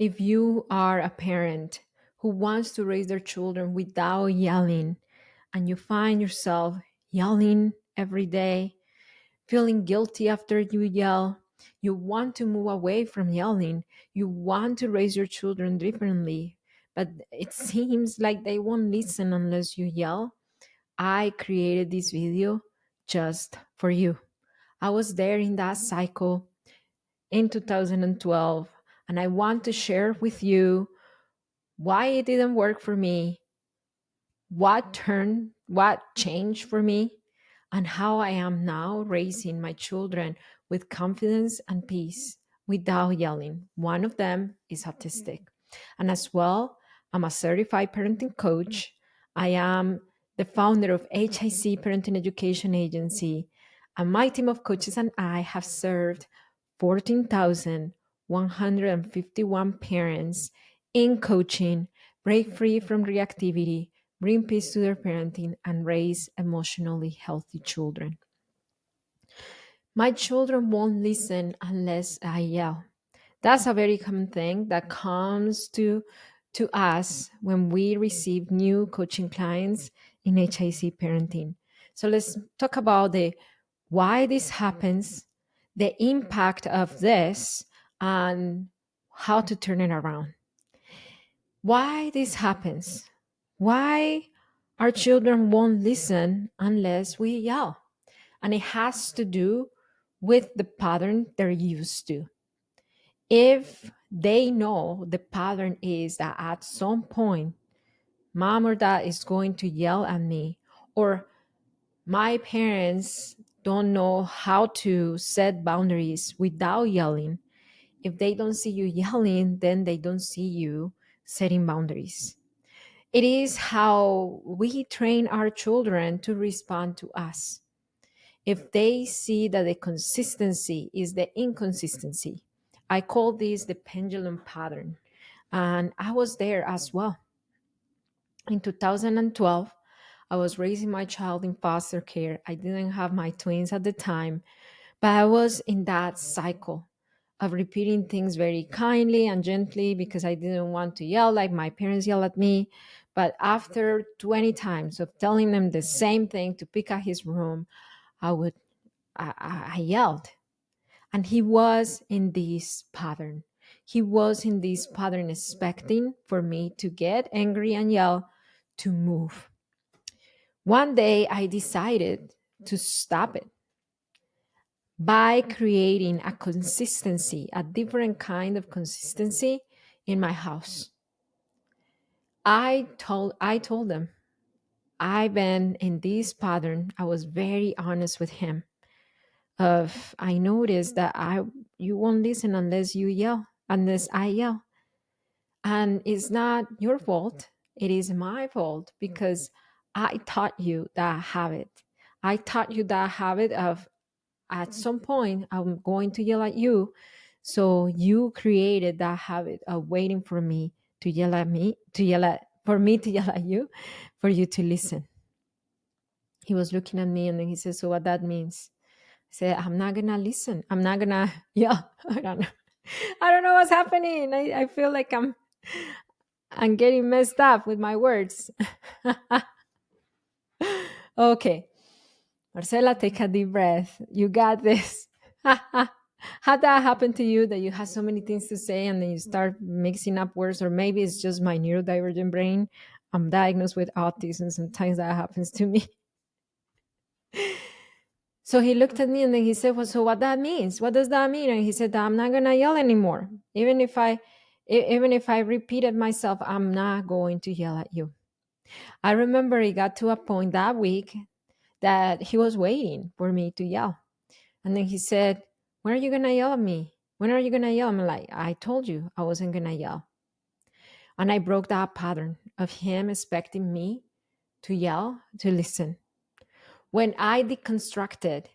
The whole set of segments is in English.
If you are a parent who wants to raise their children without yelling, and you find yourself yelling every day, feeling guilty after you yell, you want to move away from yelling, you want to raise your children differently, but it seems like they won't listen unless you yell. I created this video just for you. I was there in that cycle in 2012, and I want to share with you why it didn't work for me, what changed for me, and how I am now raising my children with confidence and peace without yelling. One of them is autistic. And as well, I'm a certified parenting coach. I am the founder of HIC Parenting Education Agency. And my team of coaches and I have served 14,151 parents in coaching, break free from reactivity, bring peace to their parenting, and raise emotionally healthy children. My children won't listen unless I yell. That's a very common thing that comes to us when we receive new coaching clients in HIC parenting. So let's talk about the why this happens, the impact of this, and how to turn it around. Why this happens? Why our children won't listen unless we yell? And it has to do with the pattern they're used to. If they know the pattern is that at some point, mom or dad is going to yell at me, or my parents don't know how to set boundaries without yelling. If they don't see you yelling, then they don't see you setting boundaries. It is how we train our children to respond to us. If they see that the consistency is the inconsistency, I call this the pendulum pattern. And I was there as well. In 2012, I was raising my child in foster care. I didn't have my twins at the time, but I was in that cycle of repeating things very kindly and gently because I didn't want to yell like my parents yell at me. But after 20 times of telling them the same thing to pick at his room, I would I yelled. And he was in this pattern. He was in this pattern expecting for me to get angry and yell to move. One day I decided to stop it by creating a consistency, a different kind of consistency in my house. I told them I've been in this pattern. I was very honest with him. Of I noticed that I you won't listen unless you yell, unless I yell. And it's not your fault. It is my fault because I taught you that habit. I taught you that habit of at some point I'm going to yell at you. So you created that habit of waiting for me to yell at me, to yell at for me to yell at you, for you to listen. He was looking at me and then he said, "So what that means?" I said, "I'm not gonna listen. I'm not gonna yell." I don't know. I don't know what's happening. I feel like I'm getting messed up with my words. Okay. Marcela, take a deep breath. You got this. Had that happen to you that you had so many things to say and then you start mixing up words? Or maybe it's just my neurodivergent brain. I'm diagnosed with autism. Sometimes that happens to me. So he looked at me and then he said, "Well, so what that means? What does that mean?" And he said, "I'm not gonna yell anymore. Even if I repeated myself, I'm not going to yell at you." I remember it got to a point that week that he was waiting for me to yell. And then he said, "When are you gonna yell at me? When are you gonna yell?" I'm like, "I told you I wasn't gonna yell." And I broke that pattern of him expecting me to yell, to listen. When I deconstructed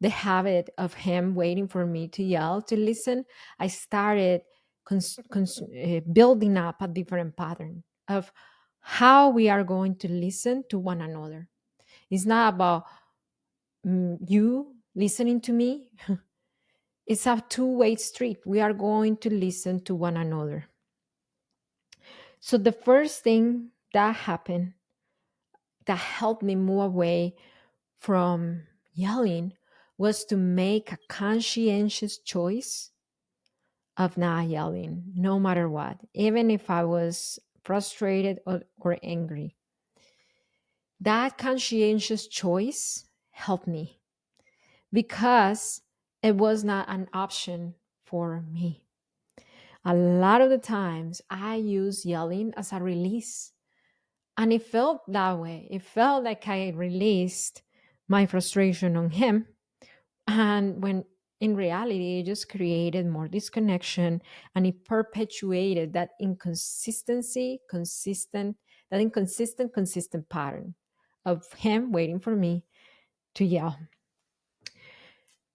the habit of him waiting for me to yell, to listen, I started building up a different pattern of how we are going to listen to one another. It's not about you listening to me. It's a two-way street. We are going to listen to one another. So the first thing that happened that helped me move away from yelling was to make a conscientious choice of not yelling, no matter what, even if I was frustrated or angry. That conscientious choice helped me because it was not an option for me. A lot of the times I use yelling as a release, and it felt that way. It felt like I released my frustration on him. And when in reality, it just created more disconnection, and it perpetuated that consistent pattern of him waiting for me to yell.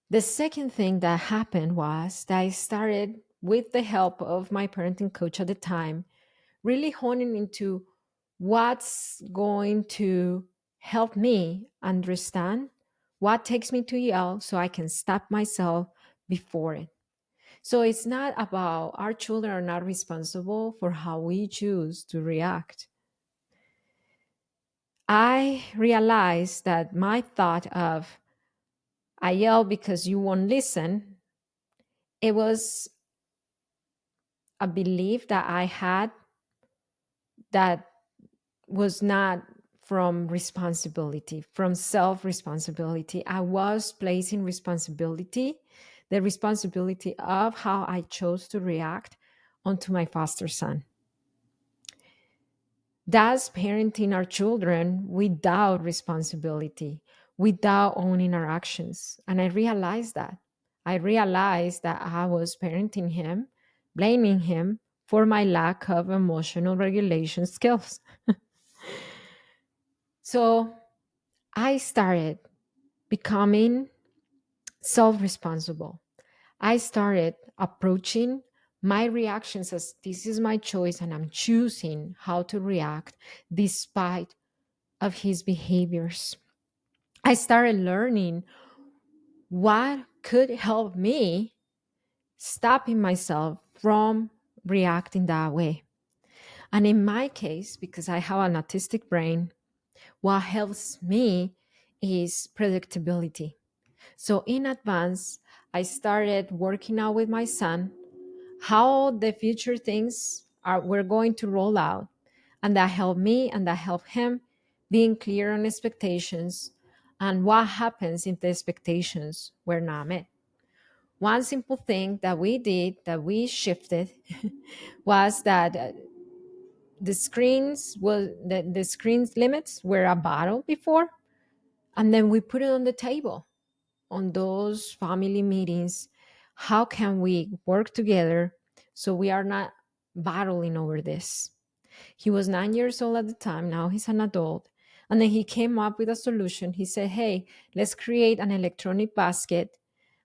The second thing that happened was that I started, with the help of my parenting coach at the time, really honing into what's going to help me understand what takes me to yell so I can stop myself before it. So it's not about our children are not responsible for how we choose to react. I realized that my thought of I yell because you won't listen, it was a belief that I had that was not from responsibility, from self responsibility. I was placing responsibility, the responsibility of how I chose to react, onto my foster son. That's parenting our children without responsibility, without owning our actions. And I realized that. I realized that I was parenting him, blaming him for my lack of emotional regulation skills. So I started becoming self responsible. I started approaching my reactions as this is my choice and I'm choosing how to react despite of his behaviors. I started learning what could help me stopping myself from reacting that way. And in my case, because I have an autistic brain, what helps me is predictability. So in advance, I started working out with my son how the future things are we're going to roll out. And that helped me and that helped him being clear on expectations and what happens if the expectations were not met. One simple thing that we did, that we shifted, was that the screens limits were a battle before, and then we put it on the table on those family meetings. How can we work together so we are not battling over this? He was 9 years old at the time. Now he's an adult. And then he came up with a solution. He said, hey, let's create an electronic basket.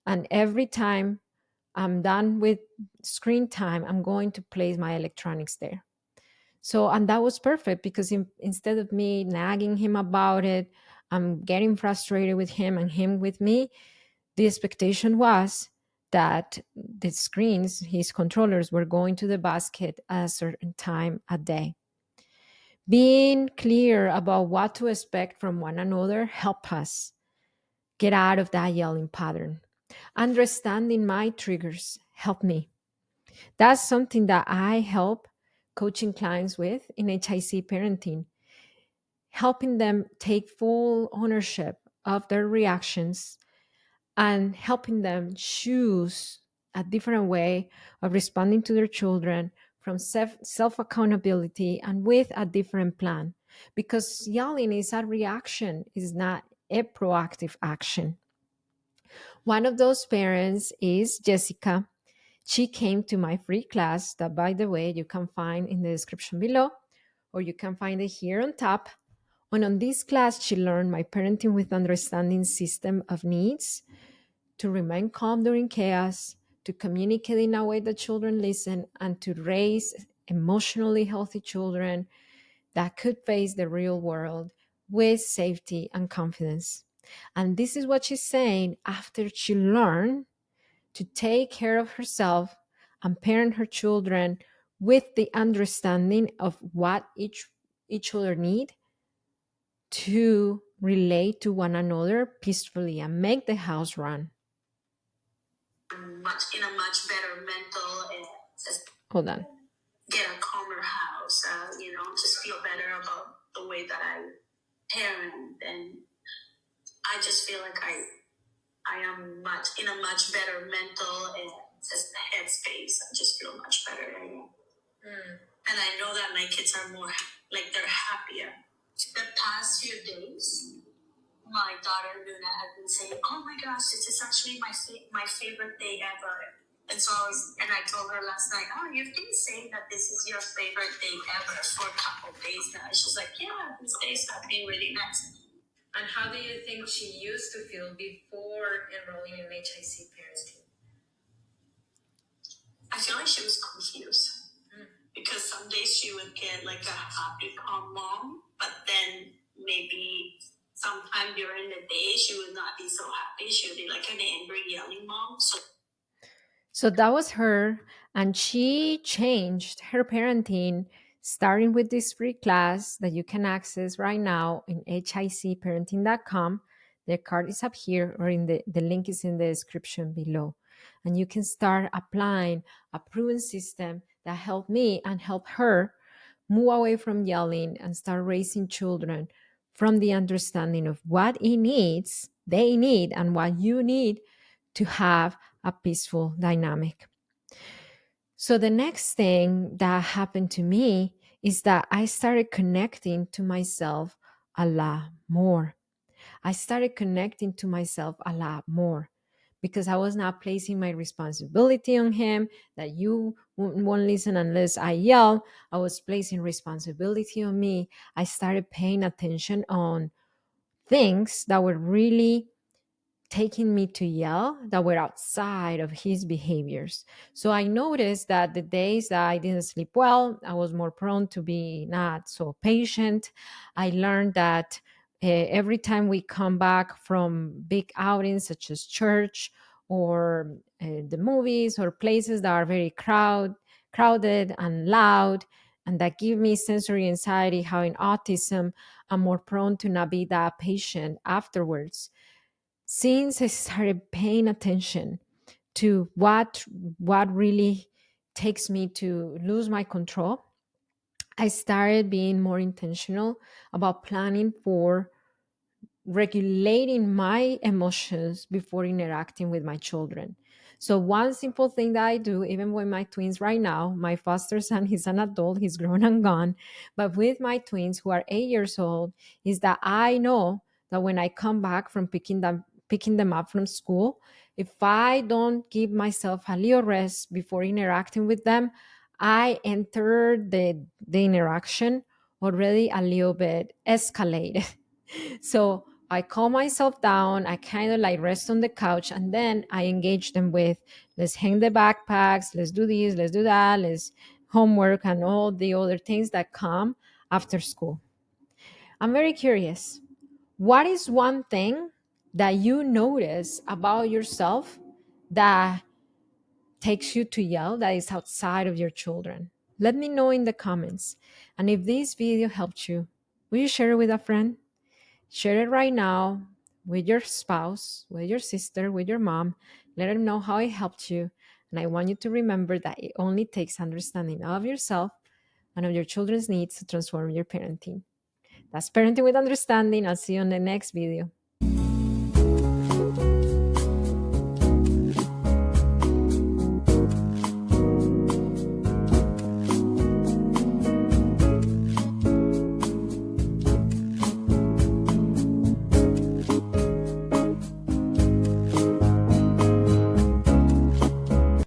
And every time I'm done with screen time, I'm going to place my electronics there. So, and that was perfect because instead of me nagging him about it, I'm getting frustrated with him and him with me. The expectation was that the screens, his controllers, were going to the basket at a certain time a day. Being clear about what to expect from one another help us get out of that yelling pattern. Understanding my triggers help me. That's something that I help coaching clients with in HIC parenting, helping them take full ownership of their reactions and helping them choose a different way of responding to their children from self accountability and with a different plan. Because yelling is a reaction, is not a proactive action. One of those parents is Jessica. She came to my free class that, by the way, you can find in the description below, or you can find it here on top. And on this class, she learned my parenting with understanding system of needs, to remain calm during chaos, to communicate in a way that children listen, and to raise emotionally healthy children that could face the real world with safety and confidence. And this is what she's saying after she learned to take care of herself and parent her children with the understanding of what each other need to relate to one another peacefully and make the house run. Much in a much better mental and Hold on. get a calmer house. Just feel better about the way that I parent, and I just feel like I am much in a much better mental and headspace. I just feel much better. And I know that my kids are more like they're happier. The past few days, my daughter Luna had been saying, "Oh my gosh, this is actually my favorite day ever." And so I told her last night, "Oh, you've been saying that this is your favorite day ever for a couple of days now." She's like, "Yeah, this day's have been really nice." And how do you think she used to feel before enrolling in HIC parenting? I feel like she was confused because some days she would get like a happy, calm mom, but then maybe sometime during the day she would not be so happy. She would be like an angry, yelling mom. So that was her, and she changed her parenting, starting with this free class that you can access right now in hicparenting.com. The card is up here, or the link is in the description below. And you can start applying a proven system that helped me and helped her move away from yelling and start raising children from the understanding of what they need, and what you need to have a peaceful dynamic. So the next thing that happened to me is that I started connecting to myself a lot more. I started connecting to myself a lot more because I was not placing my responsibility on him, that you won't listen unless I yell. I was placing responsibility on me. I started paying attention on things that were really taking me to yell, that were outside of his behaviors. So I noticed that the days that I didn't sleep well, I was more prone to be not so patient. I learned that every time we come back from big outings such as church or the movies or places that are very crowded and loud, and that give me sensory anxiety, having autism, I'm more prone to not be that patient afterwards. Since I started paying attention to what really takes me to lose my control, I started being more intentional about planning for regulating my emotions before interacting with my children. So one simple thing that I do, even with my twins right now, my foster son, he's an adult, he's grown and gone, but with my twins who are 8 years old, is that I know that when I come back from picking them up from school, if I don't give myself a little rest before interacting with them, I enter the interaction already a little bit escalated. So I calm myself down. I kind of like rest on the couch, and then I engage them with, let's hang the backpacks, let's do this, let's do that, let's homework, and all the other things that come after school. I'm very curious. What is one thing that you notice about yourself that takes you to yell, that is outside of your children? Let me know in the comments. And if this video helped you, will you share it with a friend? Share it right now with your spouse, with your sister, with your mom. Let them know how it helped you. And I want you to remember that it only takes understanding of yourself and of your children's needs to transform your parenting. That's Parenting with Understanding. I'll see you on the next video.